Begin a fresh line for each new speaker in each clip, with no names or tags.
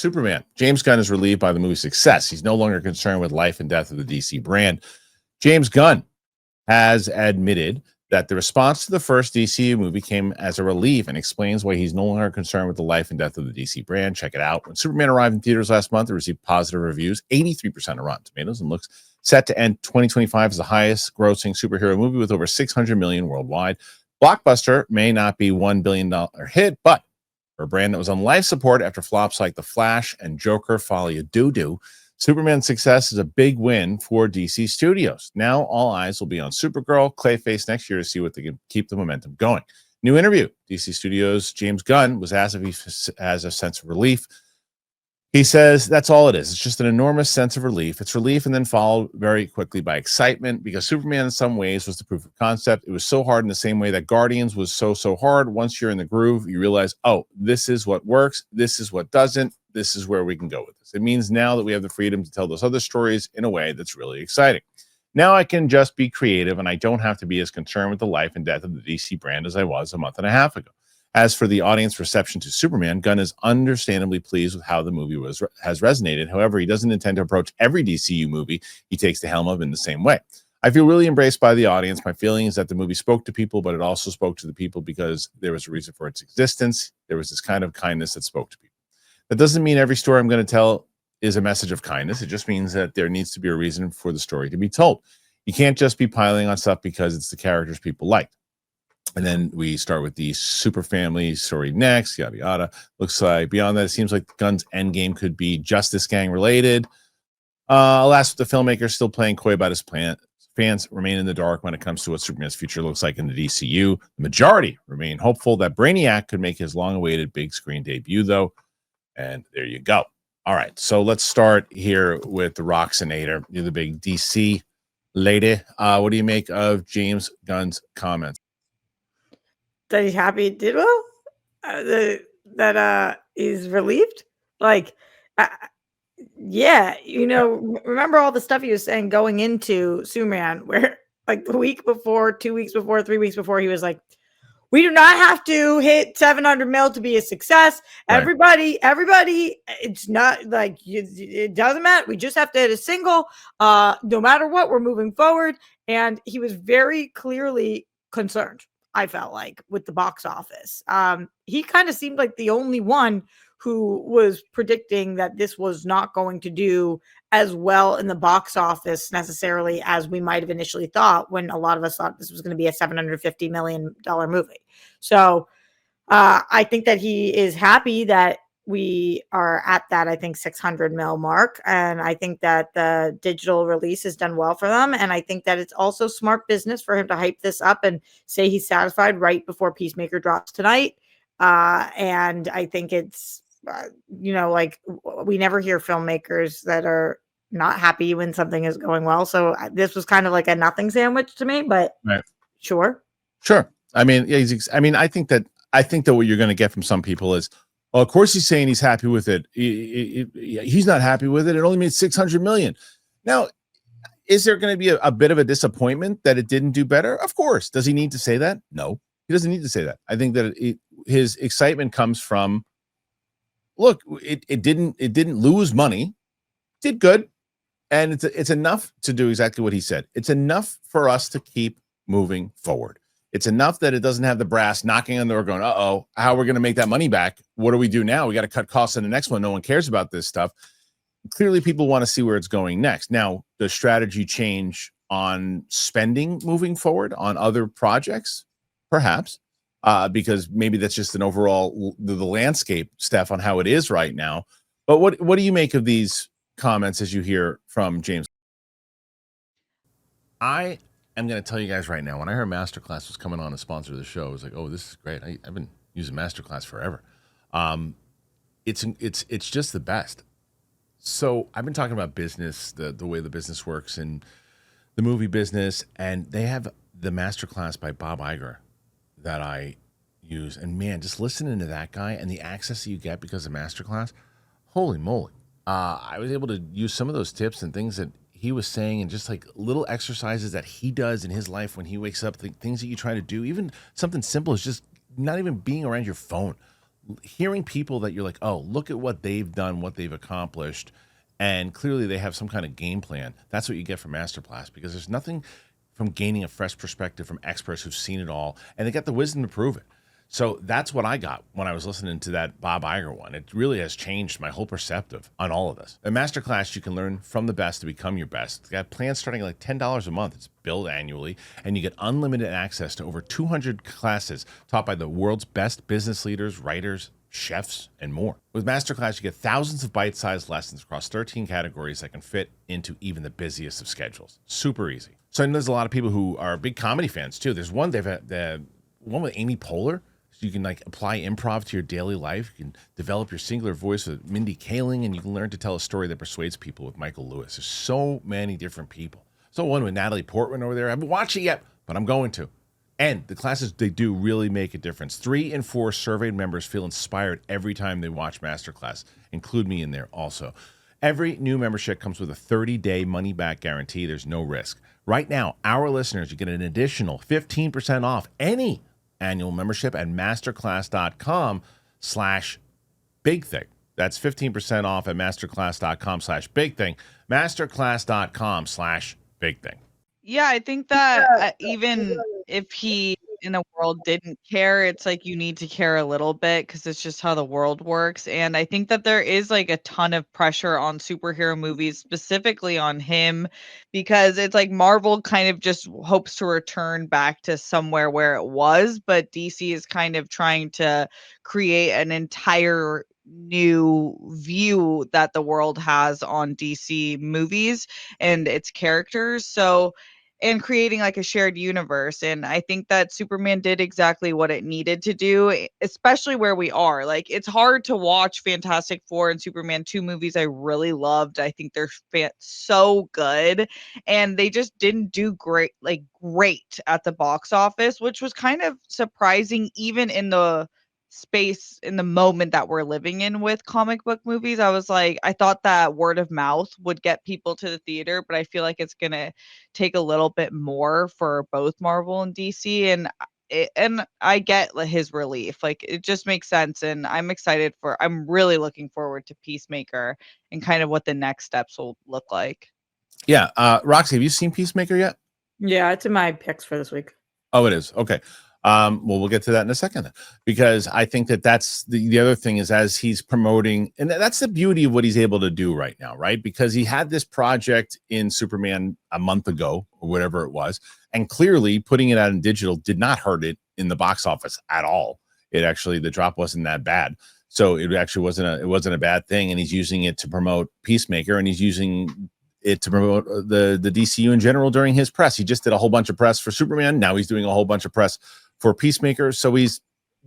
Superman. James Gunn is relieved by the movie's success. He's no longer concerned with life and death of the DC brand. James Gunn has admitted that the response to the first DCU movie came as a relief and explains why he's no longer concerned with the life and death of the DC brand. Check it out. When Superman arrived in theaters last month, it received positive reviews, 83% of Rotten Tomatoes, and looks set to end 2025 as the highest grossing superhero movie with over $600 million worldwide. Blockbuster may not be $1 billion hit, but for a brand that was on life support after flops like The Flash and Joker follow you doo-doo, Superman's success is a big win for DC Studios. Now all eyes will be on Supergirl, Clayface next year to see what they can keep the momentum going. New interview. DC Studios' James Gunn was asked if he has a sense of relief. He says that's all it is. It's just an enormous sense of relief. It's relief and then followed very quickly by excitement because Superman in some ways was the proof of concept. It was so hard in the same way that Guardians was so hard. Once you're in the groove, you realize, oh, this is what works. This is what doesn't. This is where we can go with this. It means now that we have the freedom to tell those other stories in a way that's really exciting. Now I can just be creative and I don't have to be as concerned with the life and death of the DC brand as I was a month and a half ago. As for the audience reception to Superman, Gunn is understandably pleased with how the movie has resonated. However, he doesn't intend to approach every DCU movie he takes the helm of in the same way. I feel really embraced by the audience. My feeling is that the movie spoke to people, but it also spoke to the people because there was a reason for its existence. There was this kind of kindness that spoke to people. That doesn't mean every story I'm going to tell is a message of kindness. It just means that there needs to be a reason for the story to be told. You can't just be piling on stuff because it's the characters people liked. And then we start with the super family story next, yada, yada. Looks like beyond that, it seems like Gunn's endgame could be Justice Gang related. Alas, the filmmaker is still playing coy about his plan. Fans remain in the dark when it comes to what Superman's future looks like in the DCU. The majority remain hopeful that Brainiac could make his long-awaited big screen debut, though. And there you go. All right, so let's start here with the Roxinator. You're the big DC lady. What do you make of James Gunn's comments?
That he's happy it did well? That he's relieved? Like, yeah, remember all the stuff he was saying going into Superman, where like the week before, 2 weeks before, 3 weeks before, he was like, we do not have to hit 700 mil to be a success. Right. Everybody, it's not like it doesn't matter. We just have to hit a single. No matter what, we're moving forward. And he was very clearly concerned, I felt like, with the box office. He kind of seemed like the only one who was predicting that this was not going to do as well in the box office necessarily as we might have initially thought, when a lot of us thought this was going to be a $750 million movie. So I think that he is happy that we are at that, I think, 600 mil mark. And I think that the digital release has done well for them. And I think that it's also smart business for him to hype this up and say he's satisfied right before Peacemaker drops tonight. And I think it's, like, we never hear filmmakers that are not happy when something is going well. So this was kind of like a nothing sandwich to me, but right. Sure.
I mean, yeah, I think that what you're going to get from some people is, well, of course he's saying he's happy with it. He's not happy with it. It only made 600 million. Now, is there going to be a bit of a disappointment that it didn't do better? Of course. Does he need to say that? No, he doesn't need to say that. I think that his excitement comes from, look, it didn't lose money, did good, and it's enough to do exactly what he said. It's enough for us to keep moving forward. It's enough that it doesn't have the brass knocking on the door going, uh-oh, how are we going to make that money back? What do we do now? We got to cut costs in the next one. No one cares about this stuff. Clearly, people want to see where it's going next. Now, does strategy change on spending moving forward on other projects? Perhaps. Because maybe that's just an overall the landscape, Steph, on how it is right now. But what do you make of these comments as you hear from James? I am going to tell you guys right now, when I heard MasterClass was coming on a sponsor of the show, I was like, oh, this is great. I've been using MasterClass forever. It's just the best. So I've been talking about business, the way the business works in the movie business, and they have the MasterClass by Bob Iger that I use. And man, just listening to that guy and the access that you get because of MasterClass, holy moly. I was able to use some of those tips and things that he was saying, and just like little exercises that he does in his life when he wakes up, things that you try to do, even something simple as just not even being around your phone. hearing people that you're like, oh, look at what they've done, what they've accomplished, and clearly they have some kind of game plan. That's what you get from MasterClass, because there's nothing from gaining a fresh perspective from experts who've seen it all, and they got the wisdom to prove it. So that's what I got when I was listening to that Bob Iger one. It really has changed my whole perspective on all of this. At MasterClass, you can learn from the best to become your best. They got plans starting at like $10 a month. It's billed annually, and you get unlimited access to over 200 classes taught by the world's best business leaders, writers, chefs, and more. With MasterClass, you get thousands of bite-sized lessons across 13 categories that can fit into even the busiest of schedules. Super easy. So I know there's a lot of people who are big comedy fans too. There's one the one with Amy Poehler. So you can like apply improv to your daily life. You can develop your singular voice with Mindy Kaling, and you can learn to tell a story that persuades people with Michael Lewis. There's so many different people. So one with Natalie Portman over there. I haven't watched it yet, but I'm going to. And the classes, they do really make a difference. 3 in 4 surveyed members feel inspired every time they watch MasterClass. Include me in there also. Every new membership comes with a 30-day money-back guarantee. There's no risk. Right now, our listeners, you get an additional 15% off any annual membership at masterclass.com/big thing. That's 15% off at masterclass.com/big thing. Masterclass.com/big thing.
Yeah, I think that even if he in the world didn't care, it's like you need to care a little bit because it's just how the world works. And I think that there is like a ton of pressure on superhero movies, specifically on him, because it's like Marvel kind of just hopes to return back to somewhere where it was, but DC is kind of trying to create an entire new view that the world has on DC movies and its characters. So, and creating like a shared universe. And I think that Superman did exactly what it needed to do, especially where we are. Like, it's hard to watch Fantastic Four and Superman 2 movies I really loved. I think they're so good. And they just didn't do great at the box office, which was kind of surprising, even in the space in the moment that we're living in with comic book movies. I was like, I thought that word of mouth would get people to the theater, but I feel like it's gonna take a little bit more for both Marvel and DC. And I get his relief. Like, it just makes sense, and I'm really looking forward to Peacemaker and kind of what the next steps will look like.
Yeah, Roxy, have you seen Peacemaker yet?
Yeah, it's in my picks for this week.
Oh, it is. Okay. Well, we'll get to that in a second then, because I think that that's the other thing is, as he's promoting, and that's the beauty of what he's able to do right now, right? Because he had this project in Superman a month ago or whatever it was, and clearly putting it out in digital did not hurt it in the box office at all. It actually, the drop wasn't that bad. So it actually wasn't a bad thing. And he's using it to promote Peacemaker, and he's using it to promote the DCU in general during his press. He just did a whole bunch of press for Superman. Now he's doing a whole bunch of press for Peacemaker. So he's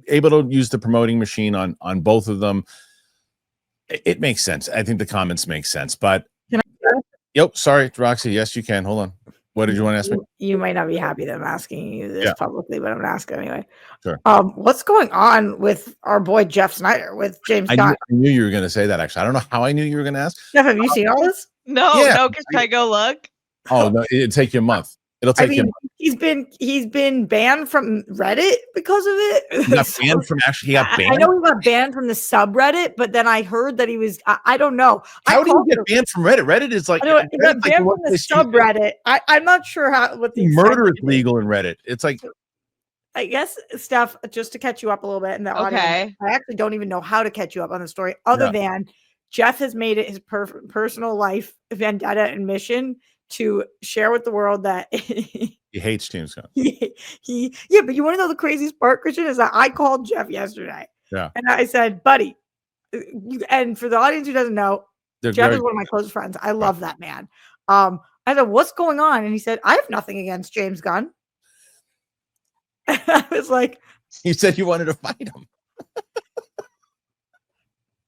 able to use the promoting machine on both of them. It makes sense. I think the comments make sense. But yep, sorry, Roxy. Yes, you can. Hold on. What did you want to ask me?
You might not be happy that I'm asking you this publicly, but I'm going to ask anyway.
Sure.
What's going on with our boy Jeff Snider with James Gunn?
I knew you were going to say that. Actually, I don't know how I knew you were going to ask.
Jeff, have you seen all this?
No. Can I go look?
Oh no, it'd take you a month. It'll take you.
He's been banned from Reddit because of it.
He got banned from he got banned.
I know he got banned from the subreddit, but then I heard that he was. I don't know.
How do you get banned from Reddit? Reddit is like,
he got banned from the subreddit. I'm not sure what the
murder is legal in Reddit. It's like,
I guess, Steph, just to catch you up a little bit in the audience, I actually don't even know how to catch you up on the story other than Jeff has made it his personal life vendetta and mission to share with the world that
he hates James Gunn.
But you want to know the craziest part, Kristian, is that I called Jeff yesterday.
Yeah.
And I said, buddy, and for the audience who doesn't know, Jeff is one of my close friends. I love that man. I said, what's going on? And he said, I have nothing against James Gunn. And I was like,
you said you wanted to fight him.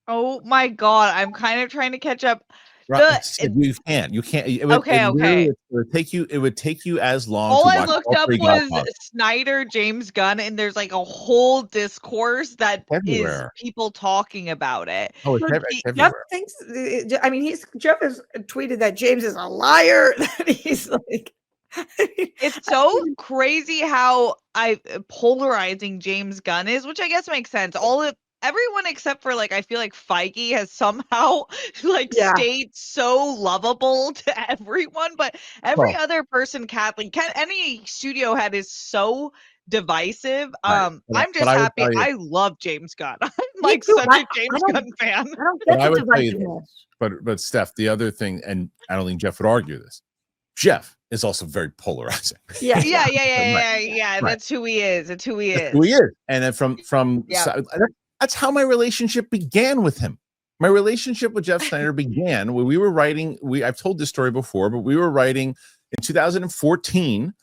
Oh my God. I'm kind of trying to catch up.
You can't. It would take you as long.
All I looked up was Snyder, James Gunn, and there's like a whole discourse that is people talking about it.
Oh, it's everywhere.
Jeff has tweeted that James is a liar. That he's like,
it's so crazy how polarizing James Gunn is, which I guess makes sense. everyone except for like I feel like Feige has somehow like stayed so lovable to everyone, but every other person, Kathleen, any studio head is so divisive. I'm just happy. I love James Gunn. I'm like such a James Gunn fan.
I don't get the divisiveness.
But Steph, the other thing, and I don't think Jeff would argue this, Jeff is also very polarizing.
Yeah. Right. That's who he is. That's who he is.
And then that's how my relationship began with him. My relationship with Jeff Snider began when we were writing. I've told this story before, but we were writing in 2014.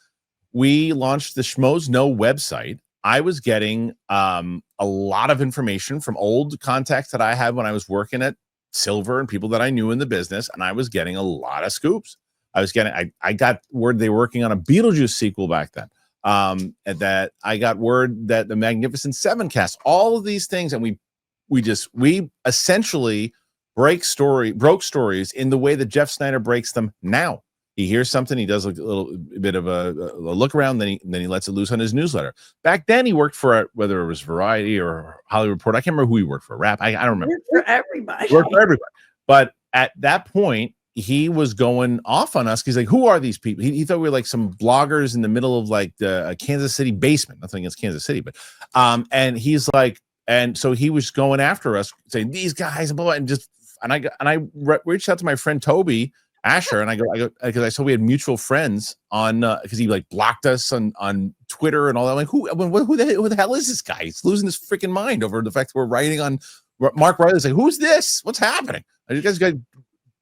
We launched the Schmoes Know website. I was getting a lot of information from old contacts that I had when I was working at Silver and people that I knew in the business, and I was getting a lot of scoops. I got word they were working on a Beetlejuice sequel back then. And that I got word that the Magnificent Seven cast, all of these things, and we essentially broke stories in the way that Jeff Snider breaks them now. He hears something, he does a little bit of a look around, then he lets it loose on his newsletter. Back then, he worked for whether it was Variety or Hollywood Report. I can't remember who he worked for. Rap. I don't remember.
Worked for everybody.
But at that point, he was going off on us. He's like, "Who are these people?" He thought we were like some bloggers in the middle of like the Kansas City basement. Nothing against Kansas City, but and he's like, and so he was going after us, saying these guys and blah, and I reached out to my friend Toby Asher, and I go because I saw we had mutual friends on because he like blocked us on Twitter and all that. I'm like, who the hell is this guy? He's losing his freaking mind over the fact that we're writing on Mark Riley's like, who's this? What's happening? You guys got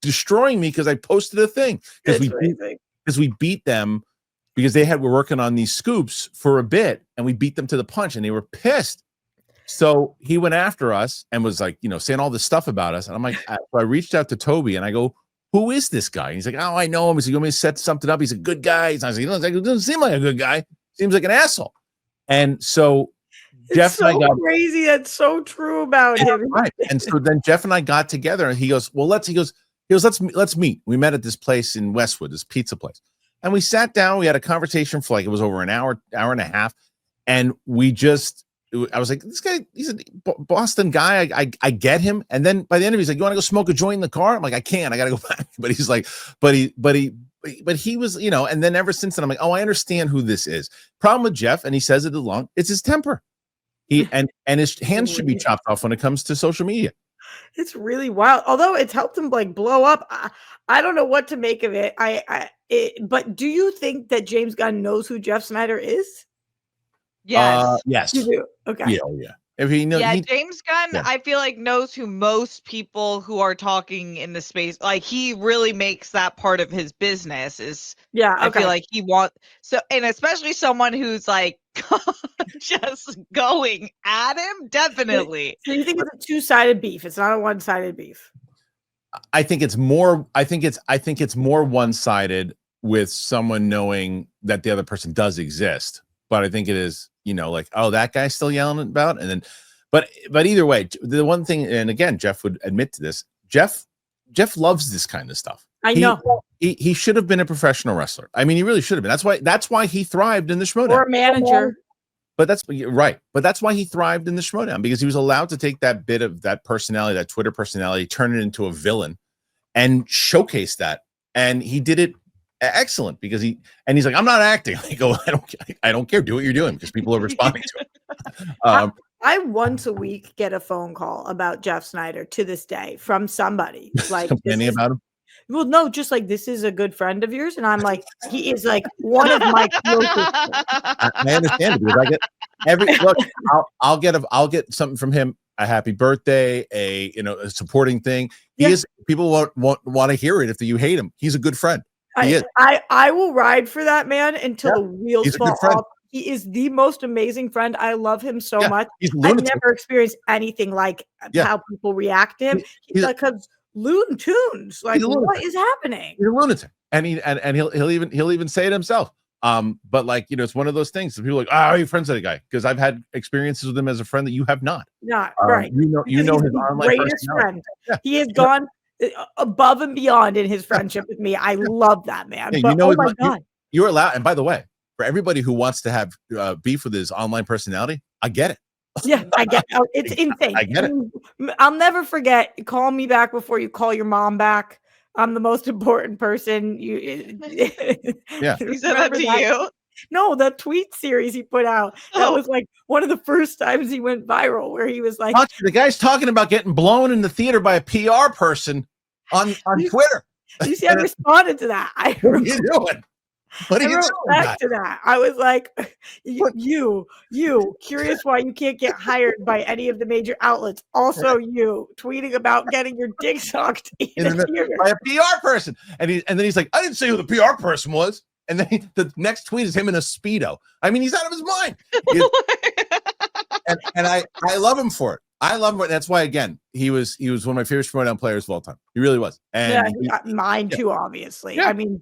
destroying me because I posted a thing because we beat them because were working on these scoops for a bit and we beat them to the punch and they were pissed. So he went after us and was like, saying all this stuff about us. And I'm like, I reached out to Toby and I go, who is this guy? And he's like, oh, I know him. He's like, you want me to set something up? He's a good guy. He's like, it doesn't seem like a good guy. Seems like an asshole. And so Jeff and I got
crazy. That's so true about him.
Right. And so then Jeff and I got together and he goes, well, let's meet. We met at this place in Westwood, this pizza place. And we sat down, we had a conversation for like, it was over an hour and a half. And I was like, this guy, he's a Boston guy. I get him. And then by the end of it, he's like, you want to go smoke a joint in the car? I'm like, I can't, I got to go back. But he's like, but he was, and then ever since then, I'm like, oh, I understand who this is. Problem with Jeff, and he says it along, it's his temper. And his hands should be chopped off when it comes to social media.
It's really wild. Although it's helped him like blow up. I don't know what to make of it. But do you think that James Gunn knows who Jeff Snider is?
Yes.
Yes.
You do. Okay.
Yeah. If he knows,
James Gunn, I feel like knows who most people who are talking in the space, like he really makes that part of his business is. Yeah. Okay. I feel like he wants and especially someone who's like just going at him. Definitely.
So you think it's a two-sided beef? It's not a one-sided beef.
I think it's more. I think it's more one-sided with someone knowing that the other person does exist. But I think it is, like, oh, that guy's still yelling about, and then, but either way, the one thing, and again, Jeff would admit to this. Jeff loves this kind of stuff.
I know
he should have been a professional wrestler. I mean, he really should have been. That's why he thrived in the Schmoedown.
Or a manager.
But that's right. But that's why he thrived in the Schmoedown, because he was allowed to take that bit of that personality, that Twitter personality, turn it into a villain, and showcase that. And he did it excellent because he's like, I'm not acting. I go, I don't care. Do what you're doing because people are responding to it.
I once a week get a phone call about Jeff Snider to this day from somebody like
complaining about him.
Well, no, just like, this is a good friend of yours, and I'm like, he is like one of my closest.
I understand it because I get look. I'll get something from him. A happy birthday, a supporting thing. People want to hear it if you hate him. He's a good friend.
I will ride for that man until the wheels fall off. He is the most amazing friend. I love him so much. I've never experienced anything like how people react to him. He's like Looney Tunes. Like, what is happening?
He's a lunatic, and he'll even say it himself. But like, it's one of those things that people are like, are you friends with that guy? Because I've had experiences with him as a friend that you have not.
Not right.
You know his online
greatest friend. Yeah. He has gone above and beyond in his friendship with me. I love that man.
Yeah,
but, oh my God.
You're allowed. And by the way, for everybody who wants to have beef with his online personality, I get it.
Yeah, I get it's insane.
I get it.
I'll never forget. Call me back before you call your mom back. I'm the most important person.
Yeah.
He said that to you?
No, the tweet series he put out. That
Oh.
was like one of the first times he went viral, where he was like,
The guy's talking about getting blown in the theater by a PR person on Twitter.
you see, I responded to that.
What are you doing? What are you
I wrote
doing?
back to that. I was like, you, curious why you can't get hired by any of the major outlets. Also, you tweeting about getting your dick sucked in a theater
by a PR person. And then he's like, I didn't say who the PR person was. And then the next tweet is him in a Speedo. I mean, he's out of his mind. and I love him for it. I love him. That's why, again, he was one of my favorite Showdown players of all time. He really was. And
mine too, obviously. Yeah. I mean,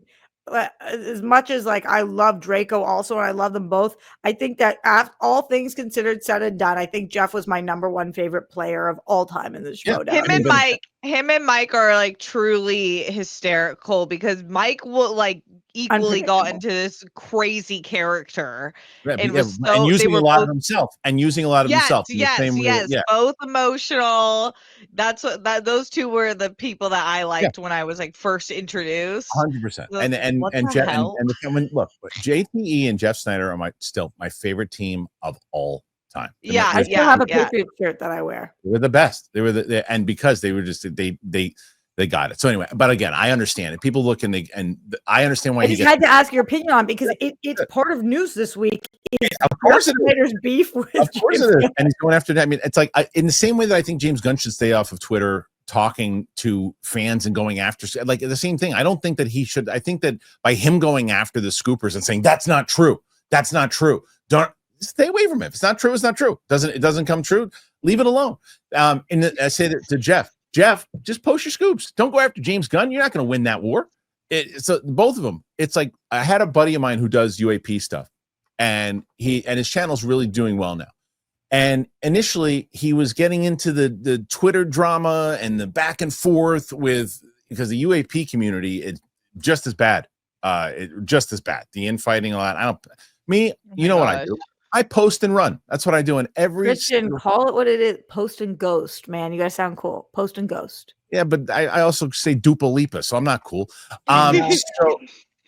as much as like I love Draco also, and I love them both, I think that after all things considered, said and done, I think Jeff was my #1 favorite player of all time in the Showdown.
Him and Mike are like truly hysterical, because Mike will like equally got into this crazy character and
using a lot of himself
Yes, both emotional. That's what those two were the people that I liked when I was like first introduced.
100%. And Jeff look, JTE and Jeff Snider are still my favorite team of all time.
I still have a Patriot shirt that I wear.
They were the best. They were and because they were just they got it. So anyway, but again, I understand it. People look and I understand why
I just had to ask your opinion on, because it's part of news this week.
Of course, Snider's
beef with
of course it is, and he's going after that. I mean, it's like in the same way that I think James Gunn should stay off of Twitter talking to fans and going after, like, the same thing. I don't think that he should. I think that by him going after the scoopers and saying that's not true, don't stay away from it. If it's not true, it's not true. It doesn't come true, leave it alone. I say that to Jeff, just post your scoops. Don't go after James Gunn. You're not going to win that war. So both of them. It's like, I had a buddy of mine who does UAP stuff, and his channel's really doing well now. And initially he was getting into the Twitter drama and the back and forth because the UAP community is just as bad. The infighting a lot. You know what I do? I post and run. That's what I do in every.
Kristian, call it what it is. Post and ghost, man. You guys sound cool. Post and ghost.
Yeah, but I also say dupa lipa, so I'm not cool. So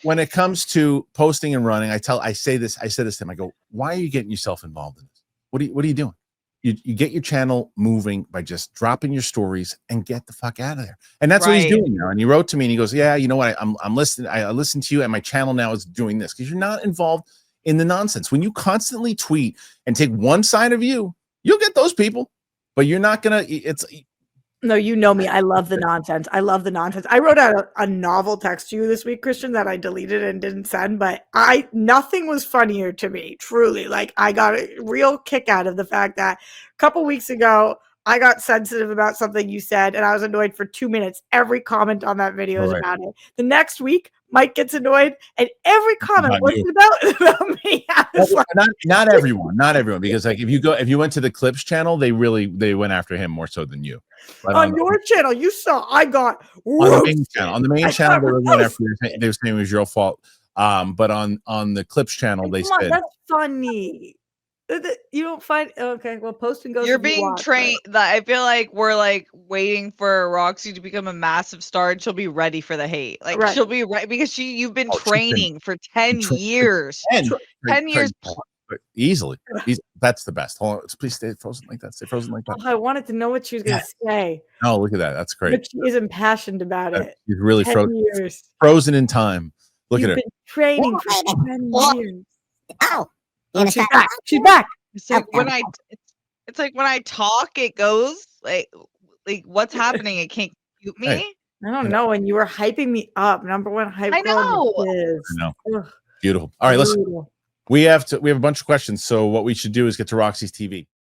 when it comes to posting and running, I said this to him. I go, why are you getting yourself involved in this? What are you doing? You get your channel moving by just dropping your stories and get the fuck out of there. And that's what he's doing now. And he wrote to me and he goes, yeah, you know what? I'm listening. I listen to you, and my channel now is doing this because you're not involved in the nonsense. When you constantly tweet and take one side of you, you'll get those people, but you're not gonna.
No, you know me. I love the nonsense. I wrote out a novel text to you this week, Kristian, that I deleted and didn't send, but nothing was funnier to me, truly. Like, I got a real kick out of the fact that a couple weeks ago, I got sensitive about something you said, and I was annoyed for 2 minutes. Every comment on that video is about it. The next week, Mike gets annoyed, and every comment was about me.
Not everyone, because like if you went to the Clips channel, they went after him more so than you. But
on your channel, you saw I got
on the main channel, they were going after you. They were saying it was your fault. But on the Clips channel, they said
that's funny. You don't find okay. Well, post and go.
You're being trained. I feel like we're like waiting for Roxy to become a massive star, and she'll be ready for the hate. Like she'll be right because you've been training for 10 years. 10 years.
Easily. That's the best. Hold on. Please stay frozen like that. Stay frozen like that.
Oh, I wanted to know what she was going to say.
Oh, look at that. That's great.
But she is impassioned about it.
She's really frozen in time. Look at her.
You've been training for 10 years.
Oh.
She's back. She's back.
It's like when I talk, it goes like what's happening? It can't mute me.
Hey.
I don't know. And you were hyping me up. #1 hype.
I know.
I know. Beautiful. All right, listen. We have a bunch of questions. So what we should do is get to Roxy's TV.